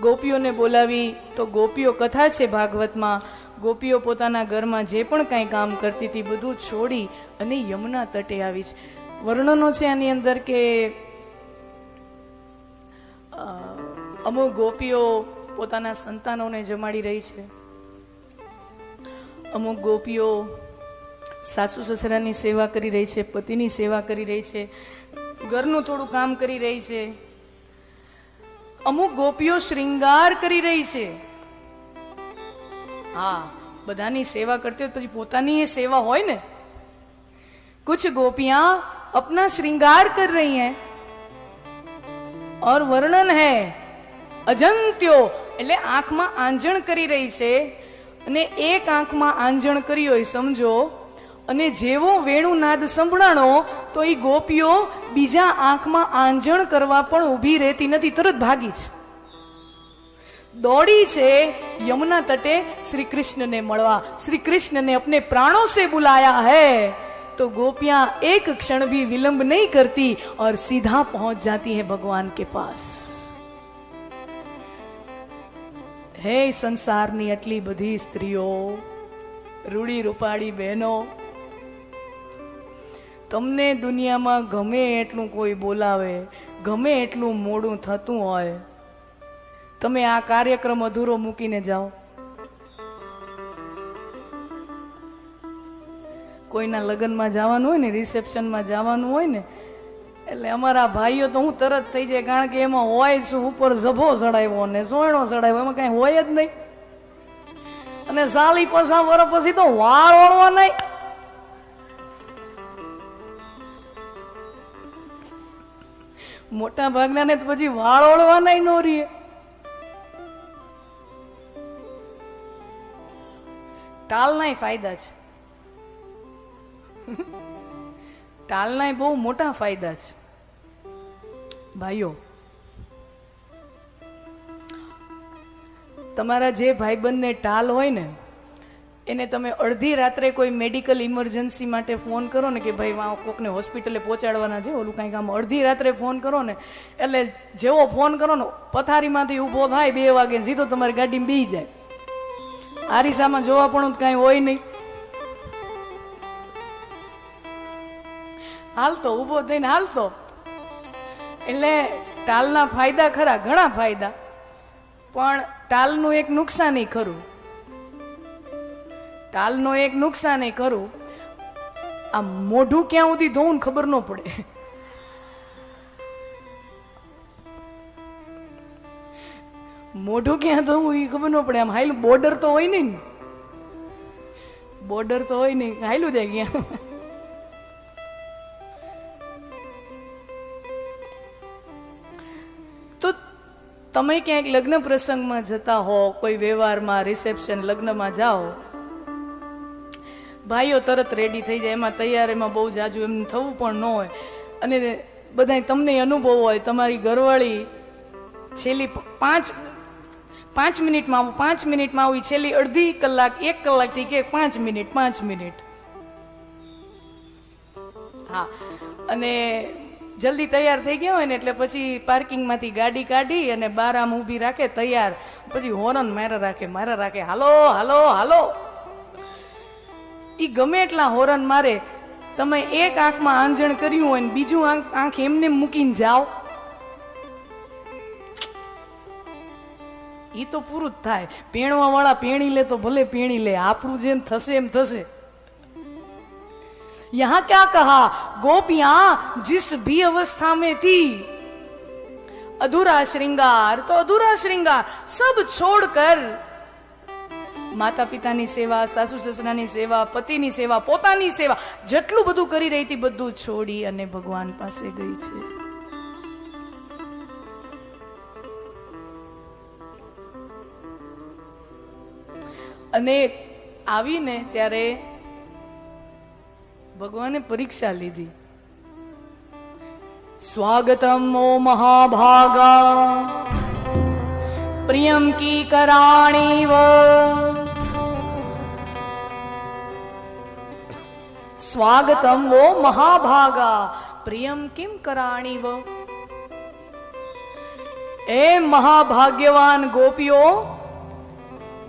ગોપીઓને બોલાવી તો ગોપીઓ કથા છે ભાગવતમાં, ગોપીઓ પોતાના ઘરમાં જે પણ કાંઈ કામ કરતી હતી બધું છોડી અને યમુના તટે આવી છે. વર્ણનો છે આની અંદર કે અમુક ગોપીઓ પોતાના સંતાનોને જમાડી રહી છે, અમુક ગોપીઓ સાસુ સસરાની સેવા કરી રહી છે, પતિની સેવા કરી રહી છે, ઘરનું થોડું કામ કરી રહી છે, અમુક ગોપીઓ શ્રૃંગાર કરી રહી છે. હા, બધાની સેવા કરતી હોય પછી પોતાની એ સેવા હોય ને. कुछ गोपियां अपना श्रृंगार कर रही हैं और वर्णन है अजंत्यो એટલે આંખમાં આંજણ કરી રહી છે અને એક આંખમાં આંજણ કરી હોય સમજો, અને જેવો વેણુનાદ સંભળાણો તો એ ગોપીઓ બીજા આંખમાં આંજણ કરવા પણ ઊભી રહેતી નથી, તરત ભાગી છે, दौड़ी છે यमुना तटे श्री कृष्ण ने મળવા. श्री कृष्ण ने अपने प्राणों से बुलाया है तो गोपियां एक क्षण भी विलंब नहीं करती और सीधा पहुंच जाती हैं भगवान के पास. હે સંસારની આટલી બધી સ્ત્રીઓ, રૂડી રૂપાળી બહેનો, તમને દુનિયામાં ગમે એટલું કોઈ બોલાવે, ગમે એટલું મોડું થતું હોય, તમે આ કાર્યક્રમ અધૂરો મૂકીને જાઓ. કોઈના લગ્નમાં જવાનું હોય ને, રિસેપ્શનમાં જવાનું હોય ને, એટલે અમારા ભાઈઓ તો હું તરત થઈ જાય, કારણ કે એમાં હોય શું, ઉપર ઝભો ચડાવ્યો ને સોયણો ચડાવ્યો, એમાં કઈ હોય જ નહીં. અને 40-50 વર્ષ પછી તો વાળ ઓળવા નહીં. મોટા ભાગના ને પછી વાળ ઓળવા નહીં નો રીએ. ટાલના ફાયદા છે, ટાલના બહુ મોટા ફાયદા છે ભાઈઓ. તમારા જે ભાઈબંધને ટાલ હોય ને એને તમે અડધી રાત્રે કોઈ મેડિકલ ઇમરજન્સી માટે ફોન કરો ને કે ભાઈ કોકને હોસ્પિટલે પહોંચાડવાના છે, ઓલું કાંઈક આમ અડધી રાત્રે ફોન કરો ને, એટલે જેવો ફોન કરો ને પથારીમાંથી ઊભો થાય 2 વાગે સીધો તમારી ગાડીમાં બેસી જાય. આરીસામાં જોવા પણ કાંઈ હોય નહીં, હાલતો ઊભો થઈને હાલતો. એટલે ટાલના ફાયદા ખરા, ઘણા ફાયદા, પણ ટાલનું એક નુકસાન ખરું. ટાલનો એક નુકસાન ખરું, આ મોઢું ક્યાં સુધી ધોવું ને ખબર ન પડે. મોઢું ક્યાં ધોવું એ ખબર ન પડે. આમ હાઈલું બોર્ડર તો હોય નહીં, બોર્ડર તો હોય નહીં, હાઈલું જાય ક્યાં. તો તમે ક્યાંક લગ્ન પ્રસંગમાં જતા હો, કોઈ વ્યવહારમાં, રિસેપ્શન, લગ્નમાં જાઓ, ભાઈઓ તરત રેડી થઈ જાય, એમાં તૈયારીમાં બહુ જાજુ એમ થવું પણ ન હોય, અને બધા તમને અનુભવ હોય, તમારી ઘરવાળી છેલ્લી 5 મિનિટમાં આવું, 5 મિનિટમાં આવું, છેલ્લી અડધી કલાક 1 કલાકથી કે 5 મિનિટ. હા, અને જલ્દી તૈયાર થઈ ગયા હોય ને એટલે પછી પાર્કિંગમાંથી ગાડી કાઢી અને બહાર આમ ઊભી રાખે તૈયાર, પછી હોર્ન મારા રાખે, હાલો હાલો હાલો. ઈ ગમે એટલા હોર્ન મારે, તમે એક આંખમાં આંજણ કર્યું હોય ને બીજું આંખ એમને મૂકીને જાઓ, ઈ તો પૂરું જ થાય. પેણવા વાળા પેણી લે તો ભલે પેણી લે, આપણું જેમ થશે એમ થશે. यहाँ क्या कहा, गोपियां जिस भी अवस्था में थी, अधूरा श्रृंगार तो अधूरा श्रृंगार सब छोड़कर माता पिताની સેવા, સાસુ સસરાની સેવા, પતિની સેવા, પોતાની સેવા, જેટલું બધું કરી રહી હતી બધું છોડી અને ભગવાન પાસે ગઈ છે. અને આવીને ત્યારે ભગવાને પરીક્ષા લીધી. સ્વાગતમ ઓ મહાભાગા પ્રિયમ કી કરાણીવ, સ્વાગતમ ઓ મહાભાગા પ્રિયમ કિમ કરાણીવ. એ મહાભાગ્યવાન ગોપીઓ,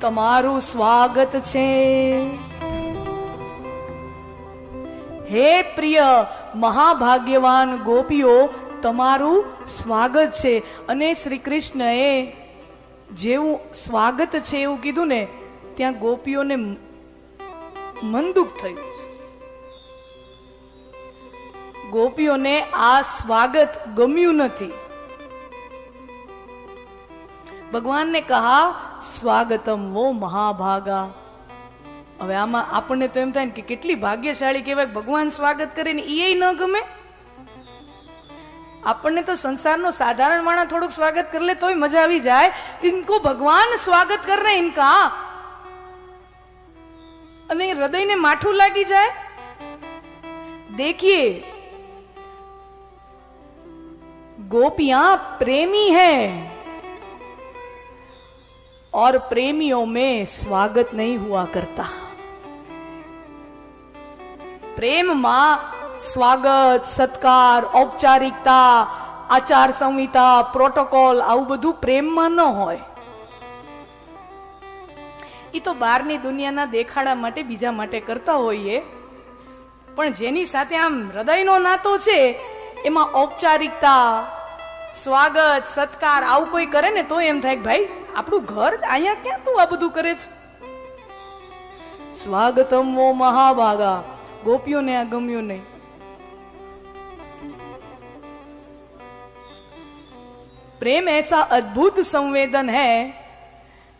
તમારું સ્વાગત છે. હે પ્રિય મહાભાગ્યવાન ગોપીઓ, તમારું સ્વાગત છે. અને શ્રી કૃષ્ણએ જેવું સ્વાગત છે એવું કીધું ને, ત્યાં ગોપીઓને મન દુઃખ થયું. ગોપીઓને આ સ્વાગત ગમ્યું નથી. ભગવાનને કહા સ્વાગતમ વો મહાભાગા. હવે આમાં આપણને તો એમ થાય ને કે કેટલી ભાગ્યશાળી કહેવાય, ભગવાન સ્વાગત કરે ને એ ન ગમે. આપણને તો સંસારનો સાધારણ માણસ થોડુંક સ્વાગત કરી લે તોય મજા આવી જાય. ઇनको ભગવાન સ્વાગત કર रहे इनका, અને હૃદયને માઠું લાગી જાય. देखिए गोपियां प्रेमी हैं और प्रेमियों में स्वागत नहीं हुआ करता. प्रेम માં સ્વાગત, સત્કાર, ઔપચારિકતા, આચાર સંહિતા, પ્રોટોકોલ આવું બધું પ્રેમમાં ન હોય. એ તો બહારની દુનિયાના દેખાડા માટે બીજા માટે કરતા હોઈએ, પણ જેની સાથે આમ હૃદયનો નાતો છે એમાં ઔપચારિકતા, સ્વાગત, સત્કાર આવું કોઈ કરે ને તો એમ થાય કે ભાઈ આપણું ઘર અહીંયા ક્યાં તું આ બધું કરે છે. સ્વાગતમ વો મહાભાગા. ગોપીઓને આ ગમ્યું નહીં. प्रेम ऐसा अद्भुत संवेदन है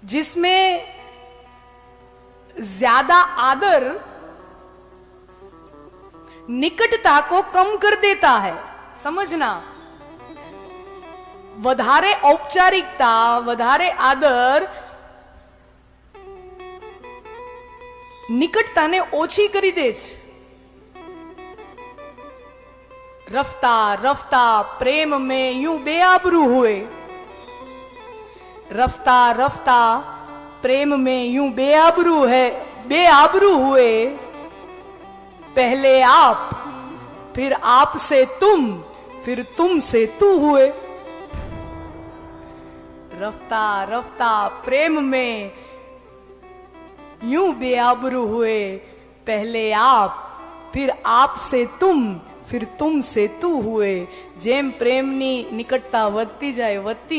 जिसमें ज्यादा आदर निकटता को कम कर देता है. समझना, વધારે ઔપચારિકતા, વધારે આદર નિકટતાને ઓછી કરી દે છે. रफ्ता रफ्ता प्रेम में यूं बेआबरू हुए. रफ्ता रफ्ता प्रेम में यूं बेआबरू है, बेआबरू हुए. पहले आप, फिर आप से तुम, फिर तुम से तू हुए. रफ्ता रफ्ता प्रेम में यूं बेआबरू हुए. पहले आप, फिर आप से तुम, फिर तुम से तू हुए. જેમ પ્રેમની નિકટતા વધતી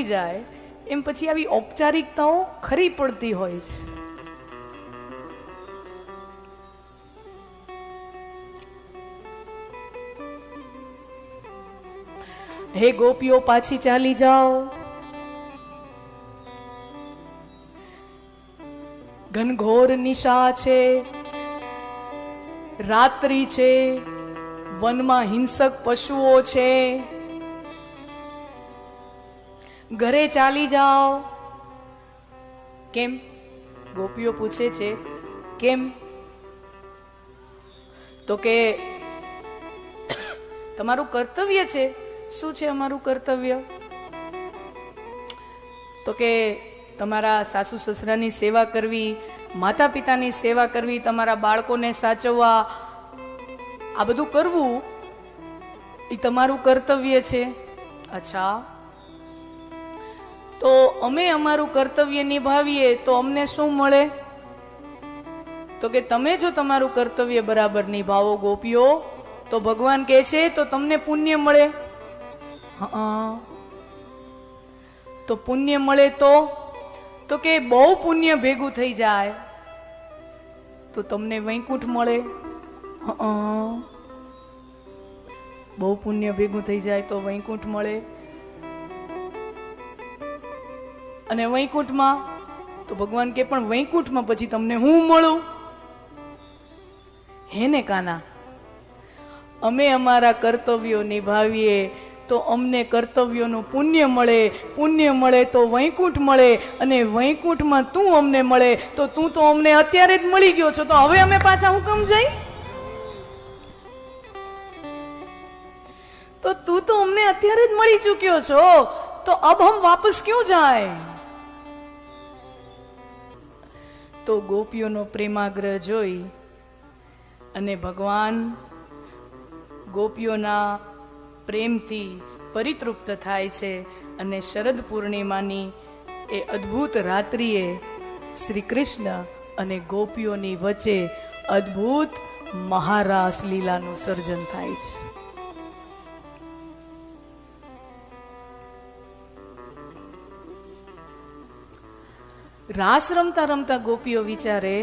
જાય એમ પછી આવી ઔપચારિકતાઓ ખરી પડતી હોય છે. હે ગોપીઓ, પાછી ચાલી જાઓ. ઘનઘોર નિશા છે, રાત્રિ છે, વનમાં હિંસક પશુઓ છે. ઘરે ચાલી જાઓ. કેમ? ગોપીઓ પૂછે છે કેમ? તો કે તમારું કર્તવ્ય છે. શું છે અમારું કર્તવ્ય? તો કે તમારા સાસુ સસરાની સેવા કરવી, માતા પિતાની સેવા કરવી, તમારા બાળકોને સાચવવા, આ બધું કરવું એ તમારું કર્તવ્ય છે. અચ્છા, તો અમે અમારું કર્તવ્ય નિભાવીએ તો અમને શું મળે? તો કે તમે જો તમારું કર્તવ્ય બરાબર નિભાવો ગોપીઓ, તો ભગવાન કહે છે તો તમને પુણ્ય મળે. હા, તો પુણ્ય મળે તો કે બહુ પુણ્ય ભેગું થઈ જાય તો તમને વૈકુંઠ મળે. બહુ પુણ્ય ભેગું થઈ જાય તો વૈકુંઠ મળે. અને વૈકુંઠમાં તો ભગવાન કે પણ વૈકુંઠમાં પછી તમને હું મળું? હે ને કાના, અમે અમારા કર્તવ્યો નિભાવીએ તો અમને કર્તવ્યોનું પુણ્ય મળે. પુણ્ય મળે તો વૈકુંઠ મળે, અને વૈકુંઠમાં તું અમને મળે તો તું તો અમને અત્યારે જ મળી ગયો છો, તો હવે અમે પાછા હુકમ જઈ? तो तू तो हमने અત્યારે જ મળી ચૂક્યો છો, તો अब हम वापस क्यों जाए? તો ગોપીઓનો પ્રેમાગ્રહ જોઈ અને ભગવાન ગોપીઓના પ્રેમથી પરિતૃપ્ત થાય છે અને શરદ પૂર્ણિમાની એ અદ્ભુત રાત્રિએ શ્રી કૃષ્ણ અને ગોપીઓની વચ્ચે અદ્ભુત મહારાસ લીલાનું સર્જન થાય છે. રાસ રમતા રમતા ગોપીઓ વિચારે